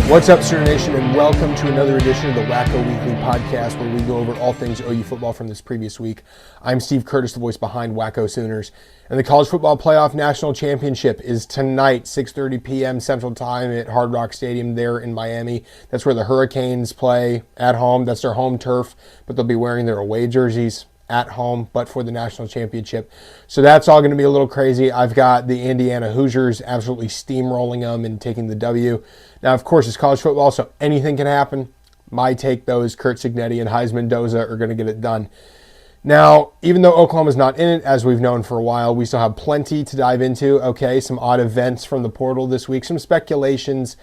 What's up, Sooner Nation, and welcome to another edition of the WhackoWeekly Podcast, where we go over all things OU football from this previous week. I'm Steve Curtis, the voice behind Wacko Sooners, and the College Football Playoff National Championship is tonight, 6:30 p.m. Central Time at Hard Rock Stadium there in Miami. That's where the Hurricanes play at home. That's their home turf, but they'll be wearing their away jerseys at home, but for the national championship. So that's all going to be a little crazy. I've got the Indiana Hoosiers absolutely steamrolling them and taking the W. Now, of course, it's college football, so anything can happen. My take, though, is Kurt Cignetti and Heisman Doza are going to get it done. Now, even though Oklahoma's not in it, as we've known for a while, we still have plenty to dive into. Okay, some odd events from the portal this week, some speculations,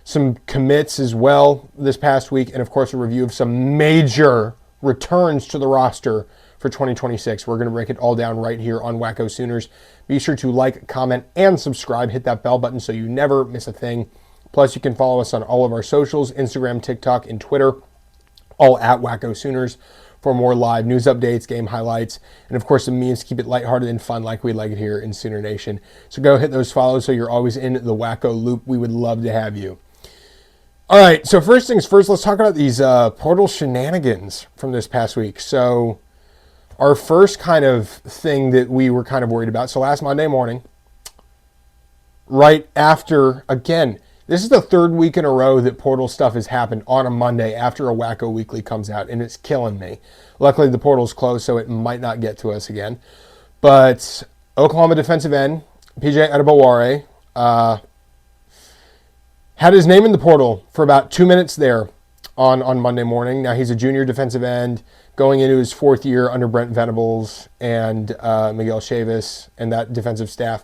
some commits as well this past week, and of course a review of some major returns to the roster for 2026. We're going to break it all down right here on Wacko Sooners. Be sure to like, comment, and subscribe. Hit that bell button so you never miss a thing. Plus, you can follow us on all of our socials, Instagram, TikTok, and Twitter, all at Wacko Sooners, for more live news updates, game highlights, and of course, the means to keep it lighthearted and fun like we like it here in Sooner Nation. So go hit those follows so you're always in the Wacko loop. We would love to have you. All right, so first things first, let's talk about these portal shenanigans from this past week. So our first kind of thing that we were kind of worried about, so last Monday morning, right after, again, this is the third week in a row that portal stuff has happened on a Monday after a Wacko Weekly comes out, and it's killing me. Luckily, the portal's closed, so it might not get to us again. But Oklahoma defensive end, Adebawore, had his name in the portal for about 2 minutes there on Monday morning. Now, he's a junior defensive end going into his fourth year under Brent Venables and Miguel Chavis and that defensive staff.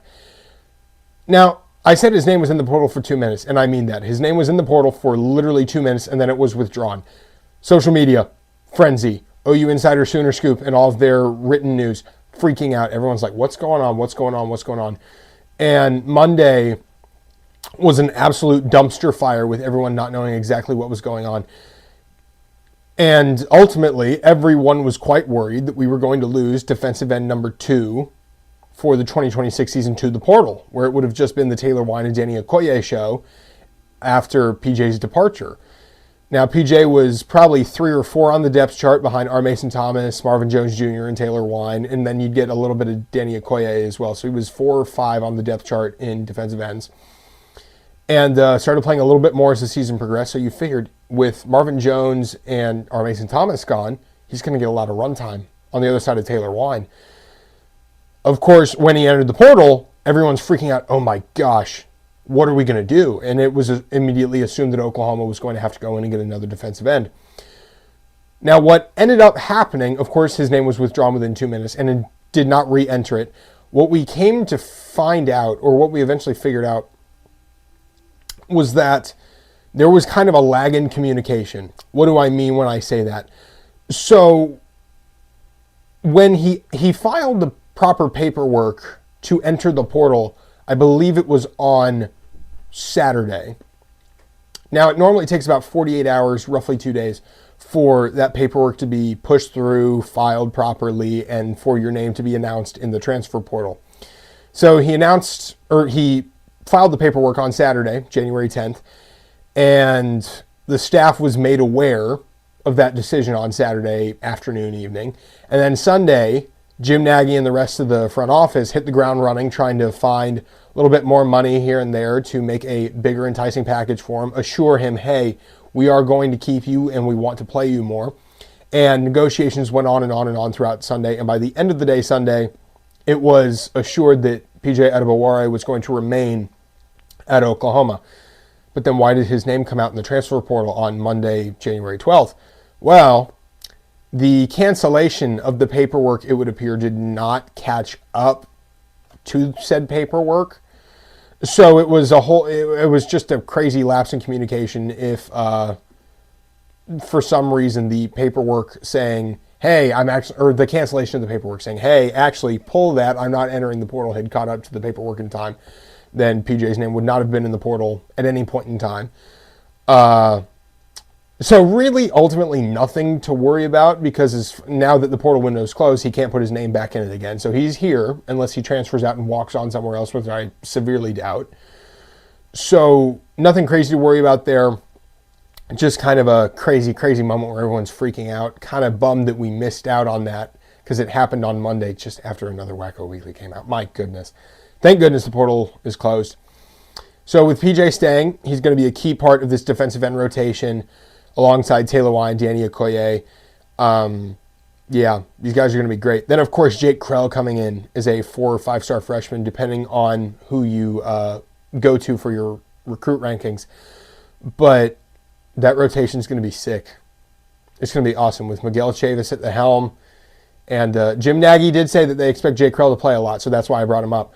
Now, I said his name was in the portal for 2 minutes, and I mean that. His name was in the portal for literally 2 minutes, and then it was withdrawn. Social media, frenzy, OU Insider Sooner Scoop, and all of their written news freaking out. Everyone's like, what's going on? What's going on? What's going on? And Monday was an absolute dumpster fire with everyone not knowing exactly what was going on. And ultimately, everyone was quite worried that we were going to lose defensive end number 2 for the 2026 season to the portal, where it would have just been the Taylor Wine and Danny Okoye show after PJ's departure. Now, PJ was probably 3 or 4 on the depth chart behind R. Mason Thomas, Marvin Jones Jr., and Taylor Wine, and then you'd get a little bit of Danny Okoye as well. So he was 4 or 5 on the depth chart in defensive ends. And started playing a little bit more as the season progressed. So you figured with Marvin Jones and R. Mason Thomas gone, he's going to get a lot of run time on the other side of Taylor Wine. Of course, when he entered the portal, everyone's freaking out, oh my gosh, what are we going to do? And it was immediately assumed that Oklahoma was going to have to go in and get another defensive end. Now, what ended up happening, of course, his name was withdrawn within 2 minutes and it did not re-enter it. What we came to find out, or what we eventually figured out, was that there was kind of a lag in communication. What do I mean when I say that? So when he filed the proper paperwork to enter the portal, I believe it was on Saturday. Now, it normally takes about 48 hours, roughly 2 days, for that paperwork to be pushed through, filed properly, and for your name to be announced in the transfer portal. So he filed the paperwork on Saturday, January 10th, and the staff was made aware of that decision on Saturday afternoon, evening. And then Sunday, Jim Nagy and the rest of the front office hit the ground running, trying to find a little bit more money here and there to make a bigger enticing package for him, assure him, hey, we are going to keep you and we want to play you more. And negotiations went on and on and on throughout Sunday. And by the end of the day Sunday, it was assured that PJ Adebawore was going to remain at Oklahoma. But then why did his name come out in the transfer portal on Monday, January 12th? Well, the cancellation of the paperwork, it would appear, did not catch up to said paperwork. So it was it was just a crazy lapse in communication if for some reason the paperwork saying, hey, or the cancellation of the paperwork saying, hey, actually pull that, I'm not entering the portal, had caught up to the paperwork in time, then PJ's name would not have been in the portal at any point in time. So really, ultimately, nothing to worry about because now that the portal window is closed, he can't put his name back in it again. So he's here unless he transfers out and walks on somewhere else, which I severely doubt. So nothing crazy to worry about there. just kind of a crazy, crazy moment where everyone's freaking out. Kind of bummed that we missed out on that because it happened on Monday just after another Wacko Weekly came out. My goodness. Thank goodness the portal is closed. So with PJ staying, he's going to be a key part of this defensive end rotation alongside Taylor Wine, Danny Okoye. Yeah, these guys are going to be great. Then, of course, Jake Krell coming in as a 4 or 5-star freshman, depending on who you go to for your recruit rankings. But that rotation is going to be sick. It's going to be awesome with Miguel Chavis at the helm. And Jim Nagy did say that they expect Jake Krell to play a lot, so that's why I brought him up.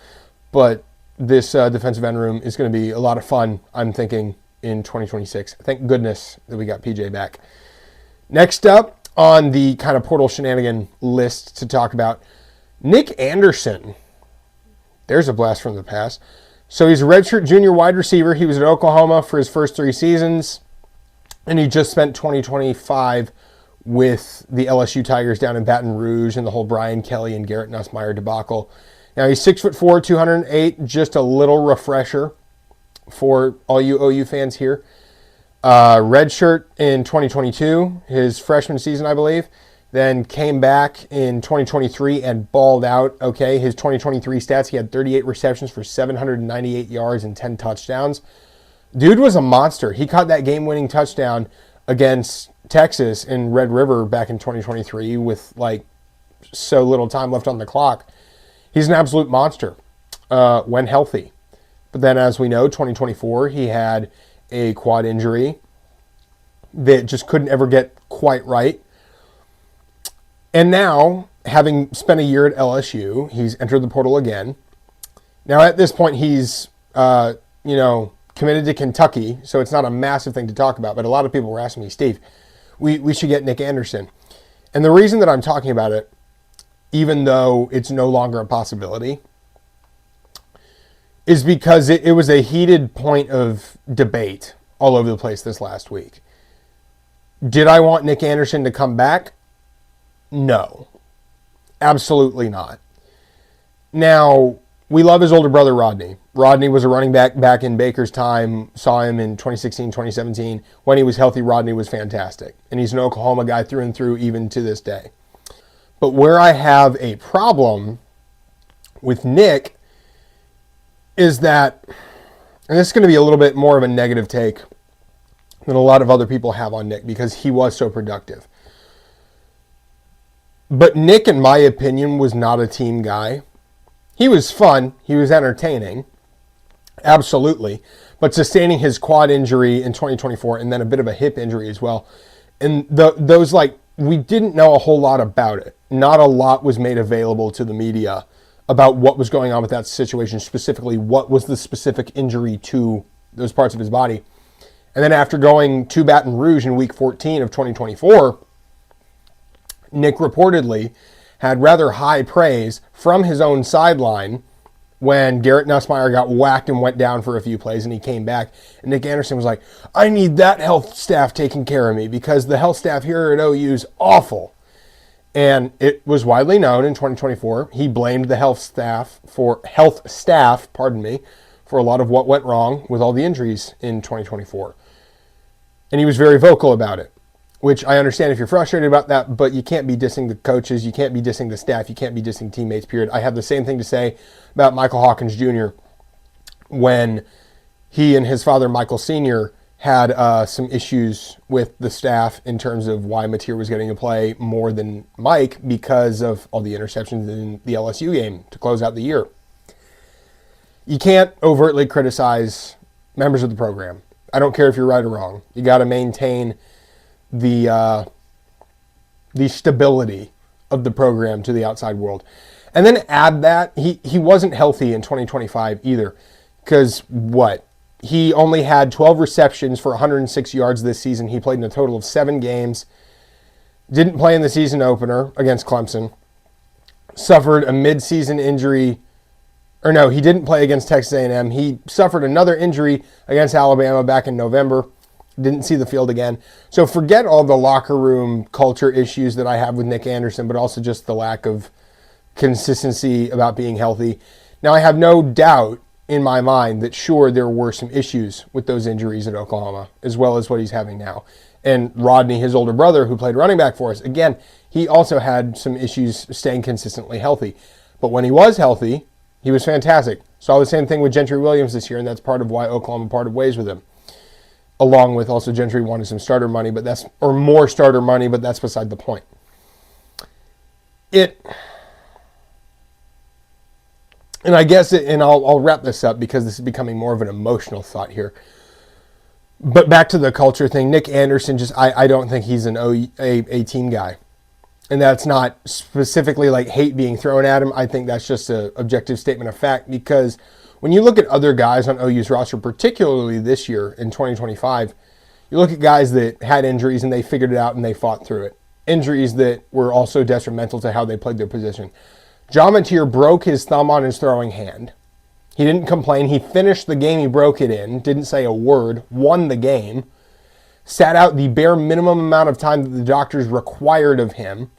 But this defensive end room is going to be a lot of fun, I'm thinking, in 2026. Thank goodness that we got PJ back. Next up on the kind of portal shenanigan list to talk about, Nick Anderson. There's a blast from the past. So he's a redshirt junior wide receiver. He was at Oklahoma for his first 3 seasons, and he just spent 2025 with the LSU Tigers down in Baton Rouge and the whole Brian Kelly and Garrett Nussmeier debacle. Now he's 6'4", 208, just a little refresher for all you OU fans here. Red shirt in 2022, his freshman season, I believe. Then came back in 2023 and balled out. Okay, his 2023 stats, he had 38 receptions for 798 yards and 10 touchdowns. Dude was a monster. He caught that game-winning touchdown against Texas in Red River back in 2023 with like so little time left on the clock. He's an absolute monster when healthy. But then, as we know, 2024, he had a quad injury that just couldn't ever get quite right. And now, having spent a year at LSU, he's entered the portal again. Now, at this point, he's, committed to Kentucky, so it's not a massive thing to talk about. But a lot of people were asking me, Steve, we should get Nick Anderson. And the reason that I'm talking about it, even though it's no longer a possibility, is because it was a heated point of debate all over the place this last week. Did I want Nick Anderson to come back? No. Absolutely not. Now, we love his older brother, Rodney. Rodney was a running back in Baker's time. Saw him in 2016, 2017. When he was healthy, Rodney was fantastic. And he's an Oklahoma guy through and through even to this day. But where I have a problem with Nick is that, and this is going to be a little bit more of a negative take than a lot of other people have on Nick because he was so productive. But Nick, in my opinion, was not a team guy. He was fun. He was entertaining. Absolutely. But sustaining his quad injury in 2024 and then a bit of a hip injury as well. And those, we didn't know a whole lot about it. Not a lot was made available to the media about what was going on with that situation, specifically what was the specific injury to those parts of his body. And then after going to Baton Rouge in week 14 of 2024, Nick reportedly had rather high praise from his own sideline when Garrett Nussmeier got whacked and went down for a few plays and he came back. And Nick Anderson was like, I need that health staff taking care of me because the health staff here at OU is awful. And it was widely known in 2024, he blamed the health staff for a lot of what went wrong with all the injuries in 2024. And he was very vocal about it, which I understand if you're frustrated about that, but you can't be dissing the coaches, you can't be dissing the staff, you can't be dissing teammates, period. I have the same thing to say about Michael Hawkins Jr. when he and his father, Michael Sr., had some issues with the staff in terms of why Mateer was getting to play more than Mike because of all the interceptions in the LSU game to close out the year. You can't overtly criticize members of the program. I don't care if you're right or wrong. You got to maintain the stability of the program to the outside world. And then add that he wasn't healthy in 2025 either because he only had 12 receptions for 106 yards this season. He played in a total of 7 games. Didn't play in the season opener against Clemson. Suffered a mid-season injury. Or no, he didn't play against Texas A&M. He suffered another injury against Alabama back in November. Didn't see the field again. So forget all the locker room culture issues that I have with Nick Anderson, but also just the lack of consistency about being healthy. Now, I have no doubt in my mind that sure, there were some issues with those injuries at Oklahoma, as well as what he's having now. And Rodney, his older brother, who played running back for us, again, he also had some issues staying consistently healthy. But when he was healthy, he was fantastic. Saw the same thing with Gentry Williams this year, and that's part of why Oklahoma parted ways with him. Along with also Gentry wanted some starter money, more starter money, but that's beside the point. And I guess, I'll wrap this up because this is becoming more of an emotional thought here. But back to the culture thing, Nick Anderson, I don't think he's a team guy. And that's not specifically like hate being thrown at him. I think that's just an objective statement of fact, because when you look at other guys on OU's roster, particularly this year in 2025, you look at guys that had injuries and they figured it out and they fought through it. Injuries that were also detrimental to how they played their position. John Mateer broke his thumb on his throwing hand. He didn't complain. He finished the game he broke it in, didn't say a word, won the game, sat out the bare minimum amount of time that the doctors required of him,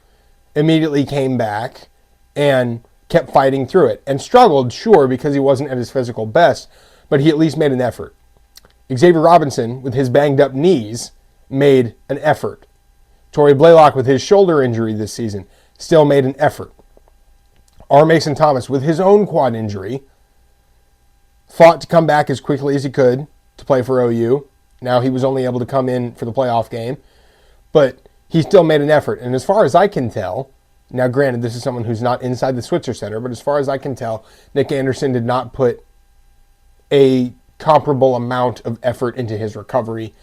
immediately came back, and kept fighting through it. And struggled, sure, because he wasn't at his physical best, but he at least made an effort. Xavier Robinson, with his banged up knees, made an effort. Torrey Blaylock, with his shoulder injury this season, still made an effort. R. Mason Thomas, with his own quad injury, fought to come back as quickly as he could to play for OU. Now he was only able to come in for the playoff game, but he still made an effort. And as far as I can tell, now granted, this is someone who's not inside the Switzer Center, but as far as I can tell, Nick Anderson did not put a comparable amount of effort into his recovery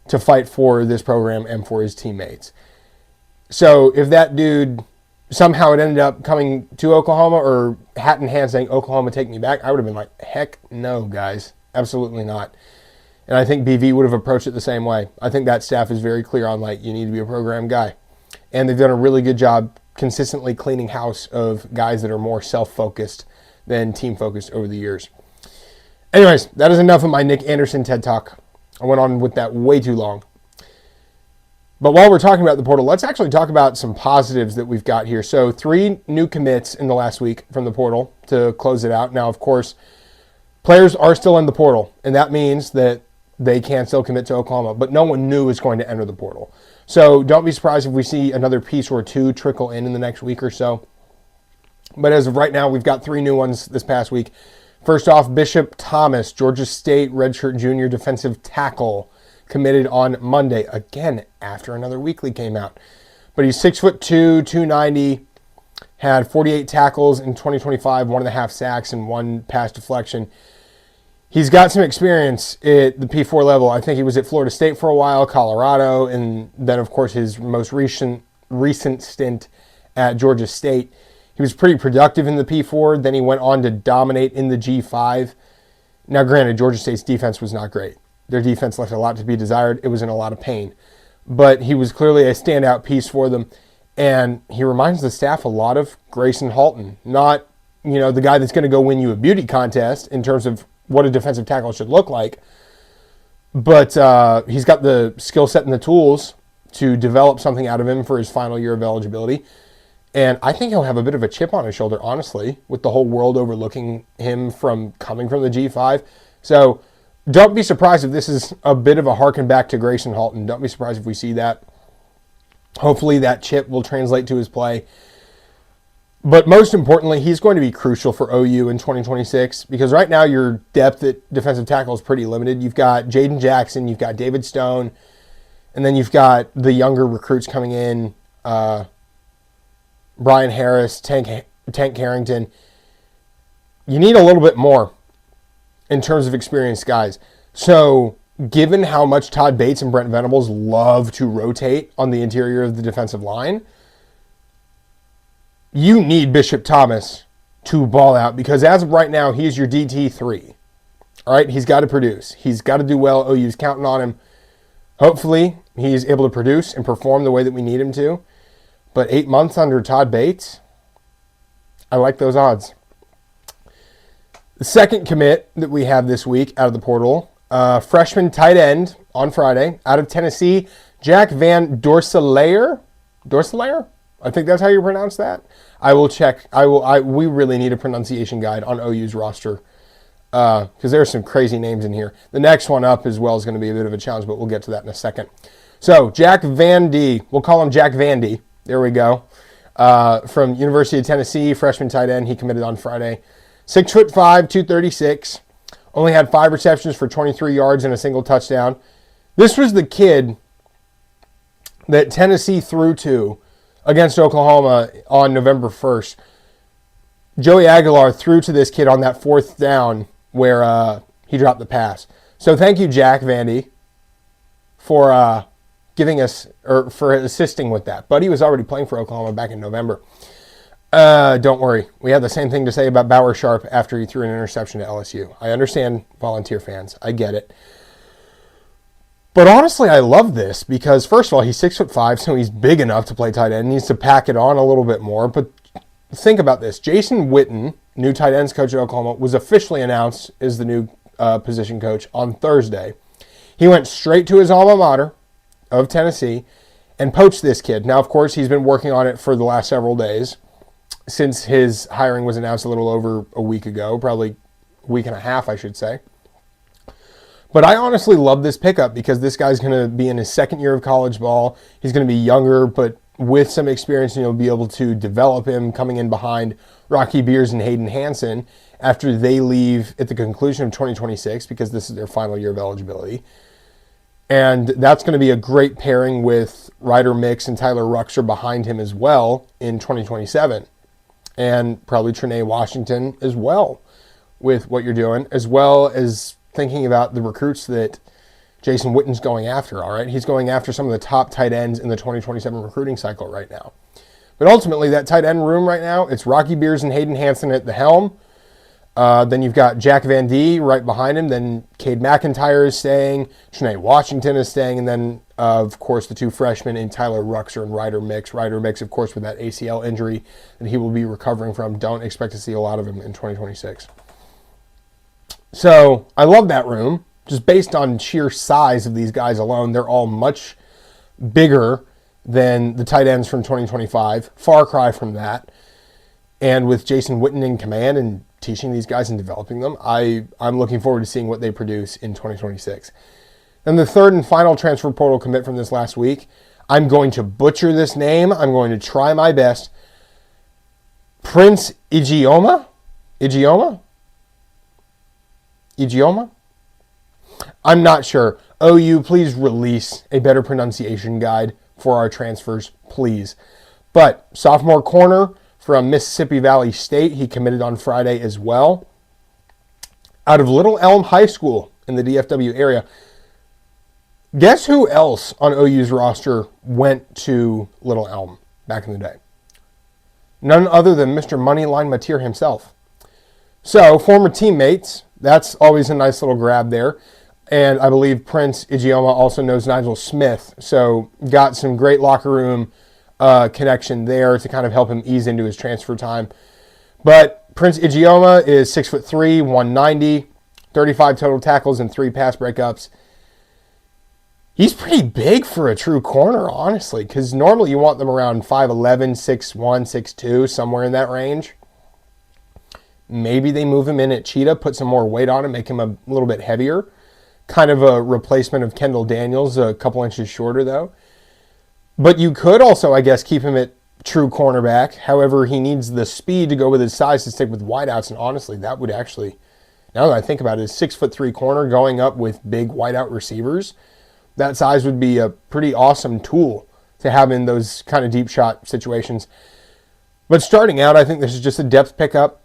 to fight for this program and for his teammates. So if that dude somehow it ended up coming to Oklahoma, or hat in hand saying, Oklahoma, take me back, I would have been like, heck no, guys. Absolutely not. And I think BV would have approached it the same way. I think that staff is very clear on, you need to be a program guy. And they've done a really good job consistently cleaning house of guys that are more self-focused than team-focused over the years. Anyways, that is enough of my Nick Anderson TED Talk. I went on with that way too long. But while we're talking about the portal, let's actually talk about some positives that we've got here. So 3 new commits in the last week from the portal to close it out. Now, of course, players are still in the portal, and that means that they can still commit to Oklahoma, but no one new is going to enter the portal. So don't be surprised if we see another piece or 2 trickle in the next week or so. But as of right now, we've got 3 new ones this past week. First off, Bishop Thomas, Georgia State redshirt junior defensive tackle, committed on Monday, again after another weekly came out. But he's 6'2", 290, had 48 tackles in 2025, 1.5 sacks, and 1 pass deflection. He's got some experience at the P4 level. I think he was at Florida State for a while, Colorado, and then, of course, his most recent stint at Georgia State. He was pretty productive in the P4. Then he went on to dominate in the G5. Now, granted, Georgia State's defense was not great. Their defense left a lot to be desired. It was in a lot of pain. But he was clearly a standout piece for them. And he reminds the staff a lot of Grayson Halton. Not, the guy that's going to go win you a beauty contest in terms of what a defensive tackle should look like. But he's got the skill set and the tools to develop something out of him for his final year of eligibility. And I think he'll have a bit of a chip on his shoulder, honestly, with the whole world overlooking him from coming from the G5. So don't be surprised if this is a bit of a harken back to Grayson Halton. Don't be surprised if we see that. Hopefully that chip will translate to his play. But most importantly, he's going to be crucial for OU in 2026, because right now your depth at defensive tackle is pretty limited. You've got Jaden Jackson, you've got David Stone, and then you've got the younger recruits coming in, Brian Harris, Tank Carrington. You need a little bit more in terms of experienced guys. So given how much Todd Bates and Brent Venables love to rotate on the interior of the defensive line, you need Bishop Thomas to ball out, because as of right now, he's your DT3. All right, he's got to produce. He's got to do well. OU's counting on him. Hopefully, he's able to produce and perform the way that we need him to. But 8 months under Todd Bates, I like those odds. The second commit that we have this week out of the portal, freshman tight end on Friday out of Tennessee, Jack Van Dorselaer. Dorselaer? I think that's how you pronounce that. I will check. We really need a pronunciation guide on OU's roster. because there's some crazy names in here. The next one up as well is going to be a bit of a challenge, but we'll get to that in a second. So Jack Vandy, we'll call him Jack Vandy. There we go. From University of Tennessee, freshman tight end. He committed on Friday. 6'5", 236. Only had 5 receptions for 23 yards and a single touchdown. This was the kid that Tennessee threw to against Oklahoma on November 1st. Joey Aguilar threw to this kid on that 4th down where he dropped the pass. So thank you, Jack Vandy, for giving us, or for assisting with that. Buddy was already playing for Oklahoma back in November. Don't worry. We have the same thing to say about Bauer Sharp after he threw an interception to LSU. I understand Volunteer fans. I get it. But honestly, I love this because, first of all, he's 6'5", so he's big enough to play tight end. He needs to pack it on a little bit more. But think about this. Jason Witten, new tight ends coach at Oklahoma, was officially announced as the new position coach on Thursday. He went straight to his alma mater of Tennessee and poached this kid. Now, of course, he's been working on it for the last several days since his hiring was announced a little over a week ago, probably a week and a half, I should say. But I honestly love this pickup because this guy's going to be in his second year of college ball. He's going to be younger, but with some experience, and you'll be able to develop him coming in behind Rocky Beers and Hayden Hansen after they leave at the conclusion of 2026 because this is their final year of eligibility. And that's going to be a great pairing with Ryder Mix and Tyler Ruxer behind him as well in 2027. And probably Trinae Washington as well with what you're doing, as well as thinking about the recruits that Jason Witten's going after, all right? He's going after some of the top tight ends in the 2027 recruiting cycle right now. But ultimately, that tight end room right now, it's Rocky Beers and Hayden Hansen at the helm. Then you've got Jack Van D right behind him. Then Cade McIntyre is staying. Trinae Washington is staying. And then, of course, the 2 freshmen in Tyler Ruxer and Ryder Mix. Ryder Mix, of course, with that ACL injury that he will be recovering from. Don't expect to see a lot of him in 2026. So I love that room. Just based on sheer size of these guys alone, they're all much bigger than the tight ends from 2025. Far cry from that. And with Jason Witten in command and teaching these guys and developing them, I'm looking forward to seeing what they produce in 2026. And the third and final transfer portal commit from this last week, I'm going to butcher this name. I'm going to try my best. Prince Ijeoma? I'm not sure. OU, please release a better pronunciation guide for our transfers, please. But sophomore corner from Mississippi Valley State, he committed on Friday as well. Out of Little Elm High School in the DFW area. Guess who else on OU's roster went to Little Elm back in the day? None other than Mr. Moneyline Mateer himself. So, former teammates, that's always a nice little grab there. And I believe Prince Ijeoma also knows Nigel Smith. So, got some great locker room connection there to kind of help him ease into his transfer time. But Prince Ijeoma is 6'3", 190, 35 total tackles and 3 pass breakups. He's pretty big for a true corner, honestly, because normally you want them around 5'11", 6'1", 6'2", somewhere in that range. Maybe they move him in at Cheetah, put some more weight on him, make him a little bit heavier. Kind of a replacement of Kendall Daniels, a couple inches shorter, though. But you could also, I guess, keep him at true cornerback. However, he needs the speed to go with his size to stick with wideouts. And honestly, that would actually, now that I think about it, is 6'3" corner going up with big wideout receivers. That size would be a pretty awesome tool to have in those kind of deep shot situations. But starting out, I think this is just a depth pickup.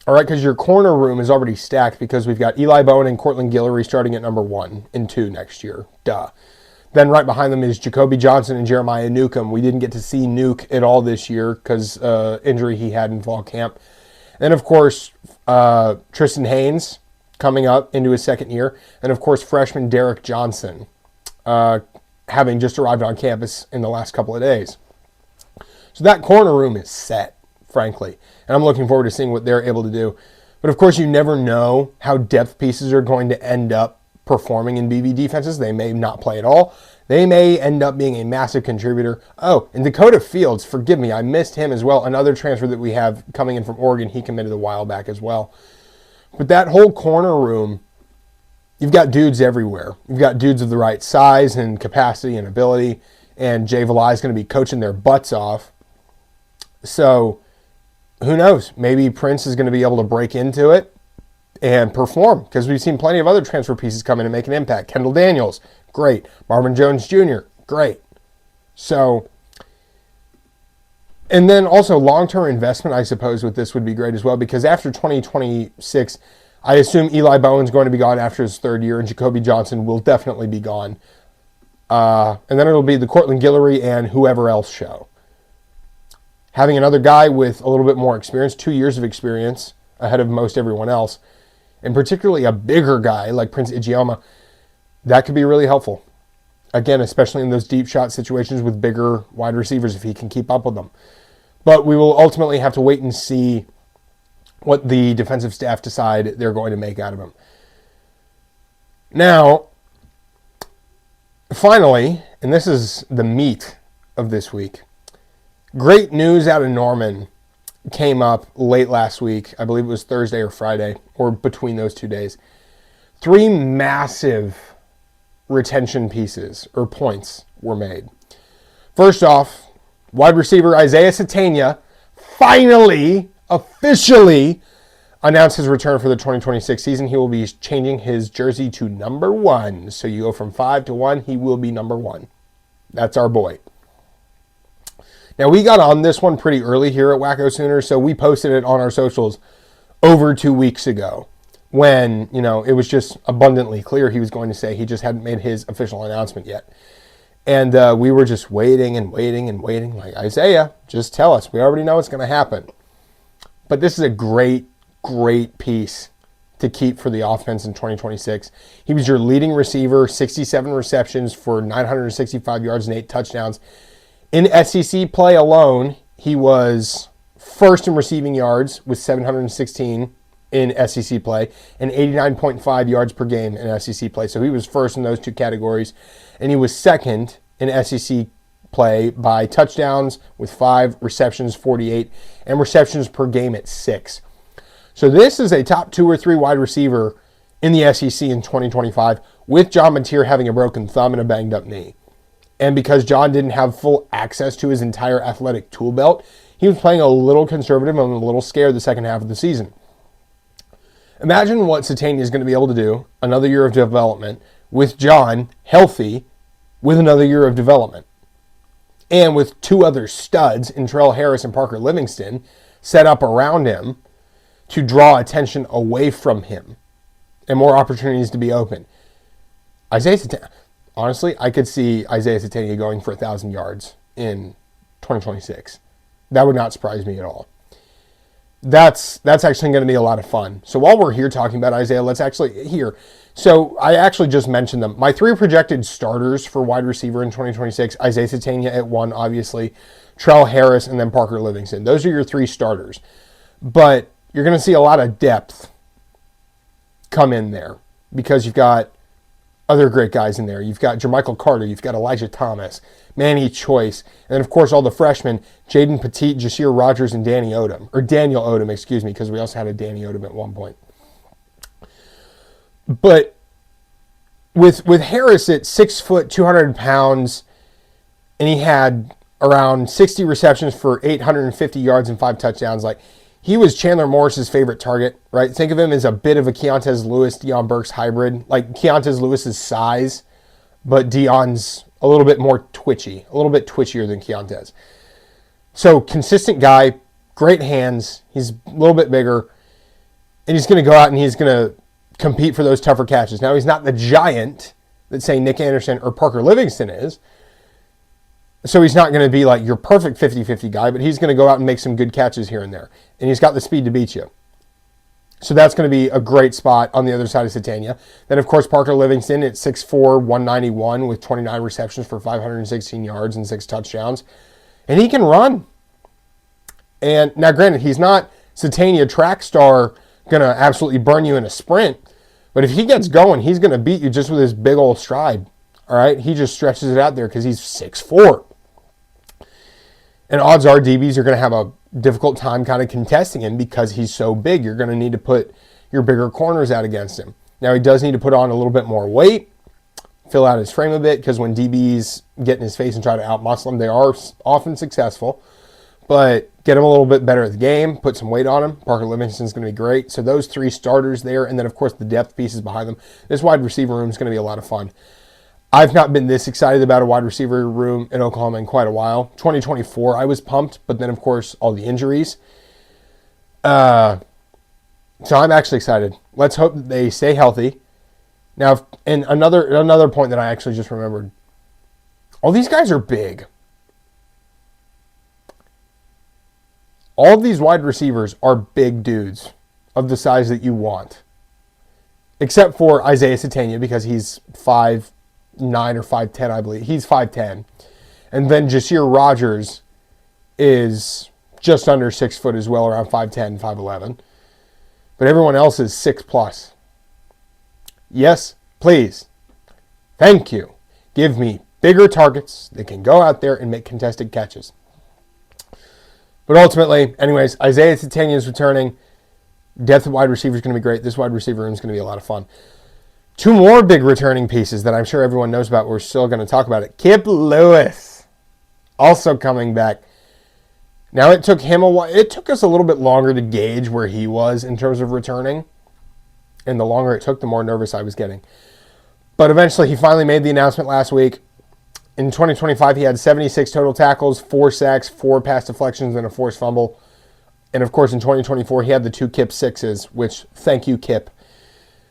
All right, because your corner room is already stacked because we've got Eli Bowen and Cortland Guillory starting at number 1 and 2 next year. Duh. Then right behind them is Jacoby Johnson and Jeremiah Newcomb. We didn't get to see Nuke at all this year because injury he had in fall camp. And, of course, Tristan Haynes coming up into his second year. And, of course, freshman Derek Johnson having just arrived on campus in the last couple of days. So that corner room is set, frankly. And I'm looking forward to seeing what they're able to do. But, of course, you never know how depth pieces are going to end up performing in BV defenses. They may not play at all. They may end up being a massive contributor. Oh, and Dakota Fields, forgive me, I missed him as well. Another transfer that we have coming in from Oregon. He committed a while back as well. But that whole corner room, you've got dudes everywhere. You've got dudes of the right size and capacity and ability, and Jay Valai is going to be coaching their butts off. So who knows? Maybe Prince is going to be able to break into it and perform, because we've seen plenty of other transfer pieces come in and make an impact. Kendall Daniels, great. Marvin Jones Jr., great. So, and then also long-term investment, I suppose, with this would be great as well, because after 2026, I assume Eli Bowen's going to be gone after his third year, and Jacoby Johnson will definitely be gone. And then it'll be the Cortland Guillory and whoever else show. Having another guy with a little bit more experience, 2 years of experience ahead of most everyone else, and particularly a bigger guy like Prince Ijeoma, that could be really helpful. Again, especially in those deep shot situations with bigger wide receivers, if he can keep up with them. But we will ultimately have to wait and see what the defensive staff decide they're going to make out of him. Now, finally, and this is the meat of this week, great news out of Norman came up late last week. I believe it was Thursday or Friday, or between those 2 days. 3 massive retention pieces or points were made. First off, wide receiver Isaiah Satania finally, officially announced his return for the 2026 season. He will be changing his jersey to number 1. So you go from 5 to 1, he will be number 1. That's our boy. Now, we got on this one pretty early here at Wacko Sooner, so we posted it on our socials over 2 weeks ago when, it was just abundantly clear he was going to say he just hadn't made his official announcement yet. And we were just waiting and waiting and waiting, like, Isaiah, just tell us. We already know what's going to happen. But this is a great, great piece to keep for the offense in 2026. He was your leading receiver, 67 receptions for 965 yards and 8 touchdowns. In SEC play alone, he was first in receiving yards with 716 in SEC play and 89.5 yards per game in SEC play. So he was first in those 2 categories. And he was second in SEC play by touchdowns with 5, receptions 48, and receptions per game at 6. So this is a top 2 or 3 wide receiver in the SEC in 2025, with John Mateer having a broken thumb and a banged up knee. And because John didn't have full access to his entire athletic tool belt, he was playing a little conservative and a little scared the second half of the season. Imagine what Satania is going to be able to do, another year of development, with John healthy, with another year of development. And with 2 other studs in Terrell Harris and Parker Livingston set up around him to draw attention away from him and more opportunities to be open. Isaiah Satania, honestly, I could see Isaiah Satania going for 1,000 yards in 2026. That would not surprise me at all. That's actually going to be a lot of fun. So while we're here talking about Isaiah, let's actually hear. So I actually just mentioned them. My 3 projected starters for wide receiver in 2026, Isaiah Satania at 1, obviously, Terrell Harris, and then Parker Livingston. Those are your 3 starters. But you're going to see a lot of depth come in there because you've got other great guys in there. You've got Jermichael Carter, you've got Elijah Thomas, Manny Choice, and then, of course, all the freshmen, Jaden Petit, Jasir Rogers, and Daniel Odom, excuse me, because we also had a Danny Odom at one point. But with Harris at 6 foot, 200 pounds, and he had around 60 receptions for 850 yards and 5 touchdowns, like, he was Chandler Morris's favorite target, right? Think of him as a bit of a Keontez Lewis, Deion Burks hybrid, like Keontez Lewis's size, but Deion's a little bit more twitchy, a little bit twitchier than Keontez. So consistent guy, great hands. He's a little bit bigger, and he's going to go out and he's going to compete for those tougher catches. Now, he's not the giant that, say, Nick Anderson or Parker Livingston is, so he's not going to be like your perfect 50-50 guy, but he's going to go out and make some good catches here and there. And he's got the speed to beat you. So that's going to be a great spot on the other side of Satania. Then, of course, Parker Livingston at 6'4", 191 with 29 receptions for 516 yards and 6 touchdowns. And he can run. And now, granted, he's not Satania track star going to absolutely burn you in a sprint. But if he gets going, he's going to beat you just with his big old stride. All right? He just stretches it out there because he's 6'4". And odds are DBs are going to have a difficult time kind of contesting him because he's so big. You're going to need to put your bigger corners out against him. Now, he does need to put on a little bit more weight, fill out his frame a bit, because when DBs get in his face and try to outmuscle him, they are often successful. But get him a little bit better at the game, put some weight on him. Parker Livingston's going to be great. So those three starters there, and then, of course, the depth pieces behind them. This wide receiver room is going to be a lot of fun. I've not been this excited about a wide receiver room in Oklahoma in quite a while. 2024, I was pumped, but then, of course, all the injuries. So I'm actually excited. Let's hope that they stay healthy. Now, and another point that I actually just remembered. All these guys are big. All of these wide receivers are big dudes of the size that you want. Except for Isaiah Satania, because he's 5'9" or 5'10", I believe. He's 5'10". And then Jasir Rogers is just under 6 foot as well, around 5'10", 5'11". But everyone else is 6+. Yes, please. Thank you. Give me bigger targets that can go out there and make contested catches. But ultimately, anyways, Isaiah Satania is returning. Depth of wide receiver is going to be great. This wide receiver room is going to be a lot of fun. Two more big returning pieces that I'm sure everyone knows about. We're still going to talk about it. Kip Lewis, also coming back. Now, it took him a while. It took us a little bit longer to gauge where he was in terms of returning. And the longer it took, the more nervous I was getting. But eventually, he finally made the announcement last week. In 2025, he had 76 total tackles, 4 sacks, 4 pass deflections, and a forced fumble. And, of course, in 2024, he had the 2 Kip sixes, which, thank you, Kip.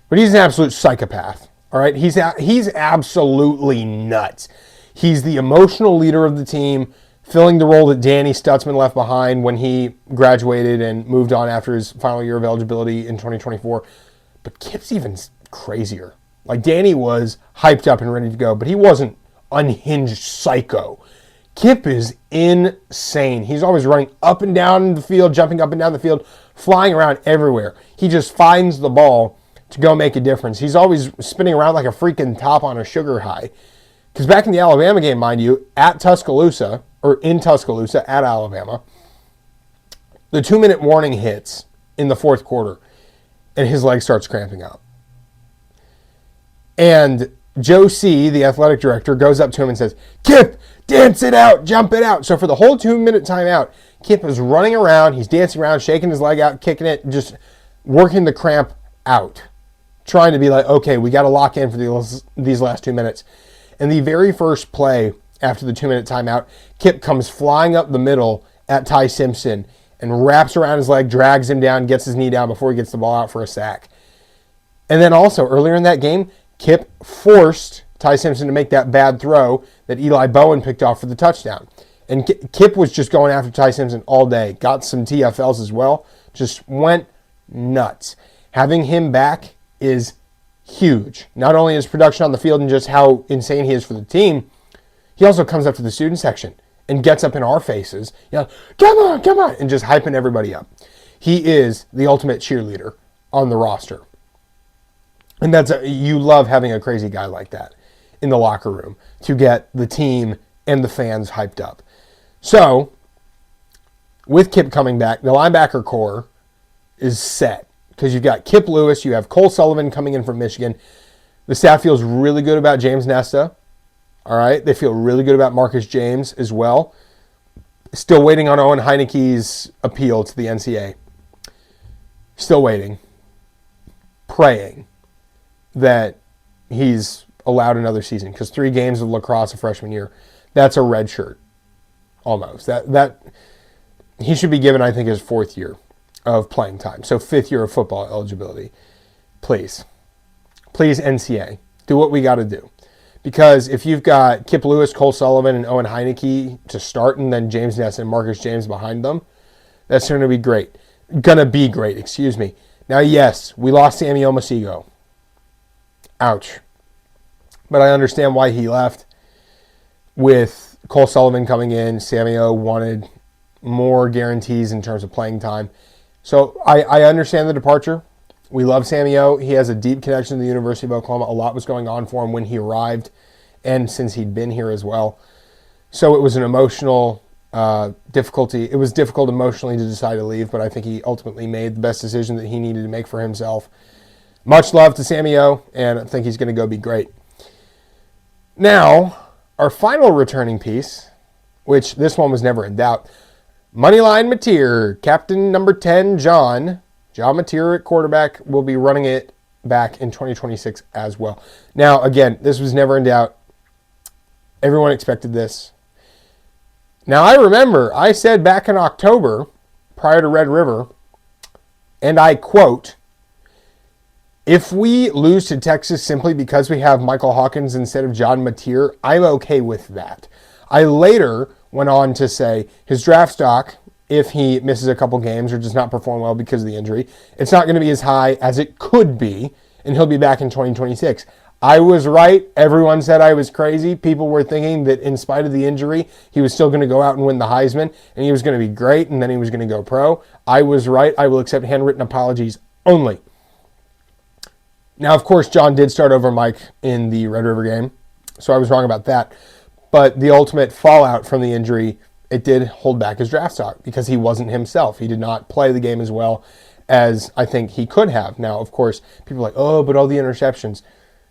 But he's an absolute psychopath, all right? He's absolutely nuts. He's the emotional leader of the team, filling the role that Danny Stutzman left behind when he graduated and moved on after his final year of eligibility in 2024. But Kip's even crazier. Like, Danny was hyped up and ready to go, but he wasn't unhinged psycho. Kip is insane. He's always running up and down the field, jumping up and down the field, flying around everywhere. He just finds the ball to go make a difference. He's always spinning around like a freaking top on a sugar high. Because back in the Alabama game, mind you, at Tuscaloosa, or in Tuscaloosa at Alabama, the 2-minute warning hits in the fourth quarter, and his leg starts cramping up. And Joe C., the athletic director, goes up to him and says, "Kip, dance it out, jump it out." So for the whole 2-minute timeout, Kip is running around, he's dancing around, shaking his leg out, kicking it, just working the cramp out. Trying to be like, okay, we got to lock in for these last 2 minutes. And the very first play after the 2-minute timeout, Kip comes flying up the middle at Ty Simpson and wraps around his leg, drags him down, gets his knee down before he gets the ball out for a sack. And then also, earlier in that game, Kip forced Ty Simpson to make that bad throw that Eli Bowen picked off for the touchdown. And Kip was just going after Ty Simpson all day. Got some TFLs as well. Just went nuts. Having him back is huge. Not only his production on the field and just how insane he is for the team, he also comes up to the student section and gets up in our faces, yelling, come on, and just hyping everybody up. He is the ultimate cheerleader on the roster. And you love having a crazy guy like that in the locker room to get the team and the fans hyped up. So, with Kip coming back, the linebacker core is set. Because you've got Kip Lewis, you have Cole Sullivan coming in from Michigan. The staff feels really good about James Nesta. All right, they feel really good about Marcus James as well. Still waiting on Owen Heineke's appeal to the NCAA. Still waiting. Praying that he's allowed another season, because 3 games of lacrosse a freshman year, that's a red shirt almost. That he should be given, I think, his 4th year of playing time. So 5th year of football eligibility. Please NCAA, do what we got to do. Because if you've got Kip Lewis, Cole Sullivan, and Owen Heineke to start, and then James Ness and Marcus James behind them, that's going to be great. Now, yes, we lost Sammy Omasigo. Ouch. But I understand why he left. With Cole Sullivan coming in, Sammy O wanted more guarantees in terms of playing time. So I understand the departure. We love Sammy O. He has a deep connection to the University of Oklahoma. A lot was going on for him when he arrived and since he'd been here as well. So it was an emotional difficulty. It was difficult emotionally to decide to leave, but I think he ultimately made the best decision that he needed to make for himself. Much love to Sammy O, and I think he's going to go be great. Now, our final returning piece, which this one was never in doubt, Moneyline Mateer, captain number 10, John Mateer at quarterback, will be running it back in 2026 as well. Now, again, this was never in doubt. Everyone expected this. Now, I remember I said back in October, prior to Red River, and I quote, if we lose to Texas simply because we have Michael Hawkins instead of John Mateer, I'm okay with that. I later went on to say his draft stock, if he misses a couple games or does not perform well because of the injury, it's not going to be as high as it could be, and he'll be back in 2026. I was right. Everyone said I was crazy. People were thinking that in spite of the injury, he was still going to go out and win the Heisman, and he was going to be great, and then he was going to go pro. I was right. I will accept handwritten apologies only. Now, of course, John did start over Mike in the Red River game, so I was wrong about that. But the ultimate fallout from the injury, it did hold back his draft stock because he wasn't himself. He did not play the game as well as I think he could have. Now, of course, people are like, oh, but all the interceptions.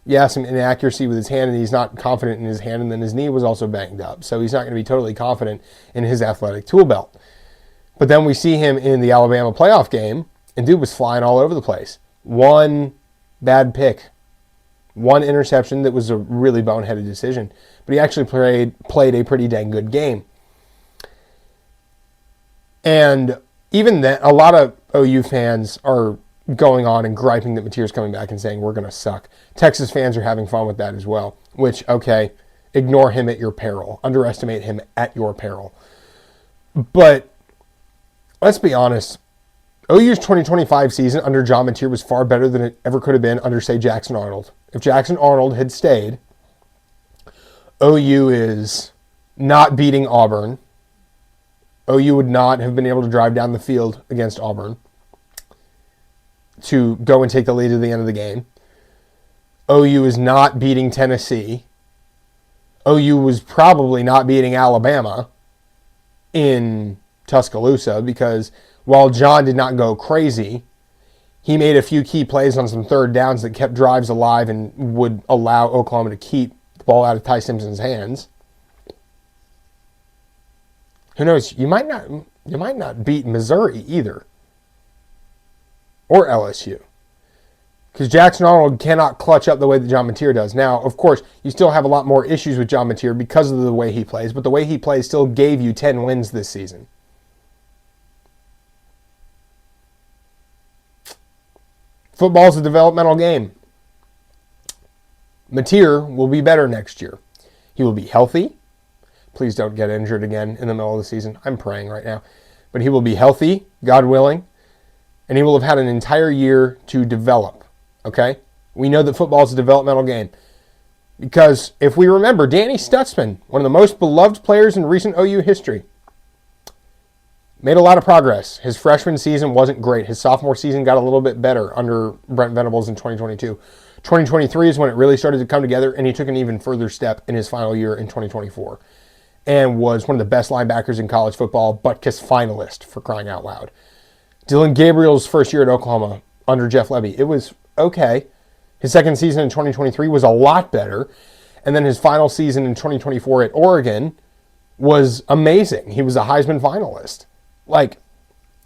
Yeah, some inaccuracy with his hand, and he's not confident in his hand, and then his knee was also banged up. So he's not going to be totally confident in his athletic tool belt. But then we see him in the Alabama playoff game, and dude was flying all over the place. One bad pick. One interception that was a really boneheaded decision. But he actually played a pretty dang good game. And even then, a lot of OU fans are going on and griping that Mateer's coming back and saying, we're going to suck. Texas fans are having fun with that as well. Which, okay, ignore him at your peril. Underestimate him at your peril. But let's be honest. OU's 2025 season under John Mateer was far better than it ever could have been under, say, Jackson Arnold. If Jackson Arnold had stayed, OU is not beating Auburn. OU would not have been able to drive down the field against Auburn to go and take the lead at the end of the game. OU is not beating Tennessee. OU was probably not beating Alabama in Tuscaloosa because while John did not go crazy, he made a few key plays on some third downs that kept drives alive and would allow Oklahoma to keep the ball out of Ty Simpson's hands. Who knows? You might not beat Missouri either. Or LSU. Because Jackson Arnold cannot clutch up the way that John Mateer does. Now, of course, you still have a lot more issues with John Mateer because of the way he plays, but the way he plays still gave you 10 wins this season. Football's a developmental game. Mateer will be better next year. He will be healthy. Please don't get injured again in the middle of the season. I'm praying right now. But he will be healthy, God willing, and he will have had an entire year to develop. Okay? We know that football is a developmental game. Because if we remember, Danny Stutzman, one of the most beloved players in recent OU history, made a lot of progress. His freshman season wasn't great. His sophomore season got a little bit better under Brent Venables in 2022. 2023 is when it really started to come together, and he took an even further step in his final year in 2024 and was one of the best linebackers in college football, Butkus finalist, for crying out loud. Dylan Gabriel's first year at Oklahoma under Jeff Lebby, it was okay. His second season in 2023 was a lot better, and then his final season in 2024 at Oregon was amazing. He was a Heisman finalist. Like,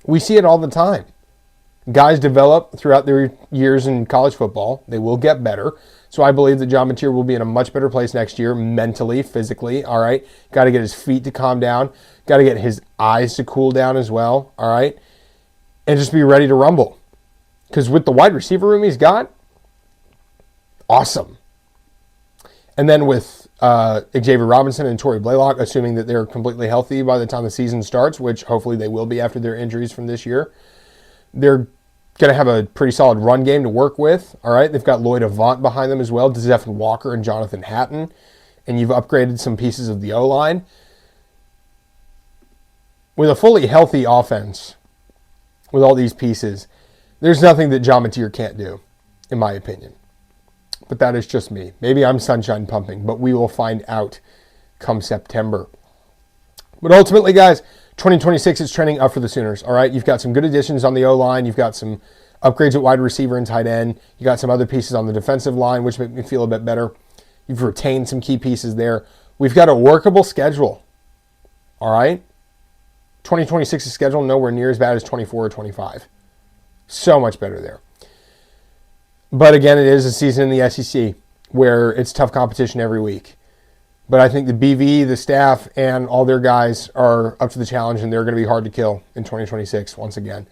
we see it all the time. Guys develop throughout their years in college football. They will get better. So I believe that John Mateer will be in a much better place next year, mentally, physically, all right? Got to get his feet to calm down. Got to get his eyes to cool down as well, all right? And just be ready to rumble. Because with the wide receiver room he's got, awesome. And then with Xavier Robinson and Torrey Blaylock, assuming that they're completely healthy by the time the season starts, which hopefully they will be after their injuries from this year, they're going to have a pretty solid run game to work with. All right, they've got Lloyd Avant behind them as well, Zephyr Walker and Jonathan Hatton, and you've upgraded some pieces of the O-line. With a fully healthy offense, with all these pieces, there's nothing that John Mateer can't do, in my opinion. But that is just me. Maybe I'm sunshine pumping, but we will find out come September. But ultimately, guys, 2026 is trending up for the Sooners, all right? You've got some good additions on the O-line. You've got some upgrades at wide receiver and tight end. You got some other pieces on the defensive line, which make me feel a bit better. You've retained some key pieces there. We've got a workable schedule, all right? 2026's schedule nowhere near as bad as 24 or 25. So much better there. But again, it is a season in the SEC where it's tough competition every week. But I think the BV, the staff, and all their guys are up to the challenge, and they're going to be hard to kill in 2026 once again.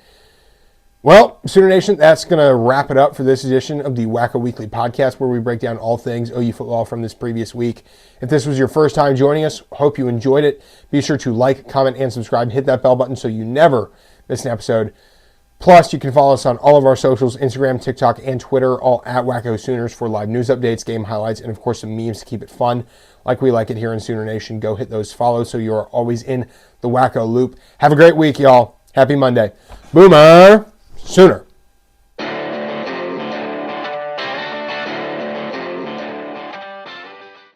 Well, Sooner Nation, that's going to wrap it up for this edition of the WhackoWeekly Podcast, where we break down all things OU football from this previous week. If this was your first time joining us, hope you enjoyed it. Be sure to like, comment, and subscribe. Hit that bell button so you never miss an episode. Plus, you can follow us on all of our socials, Instagram, TikTok, and Twitter, all at Wacko Sooners for live news updates, game highlights, and of course some memes to keep it fun, like we like it here in Sooner Nation. Go hit those follows so you are always in the Wacko loop. Have a great week, y'all. Happy Monday. Boomer Sooner.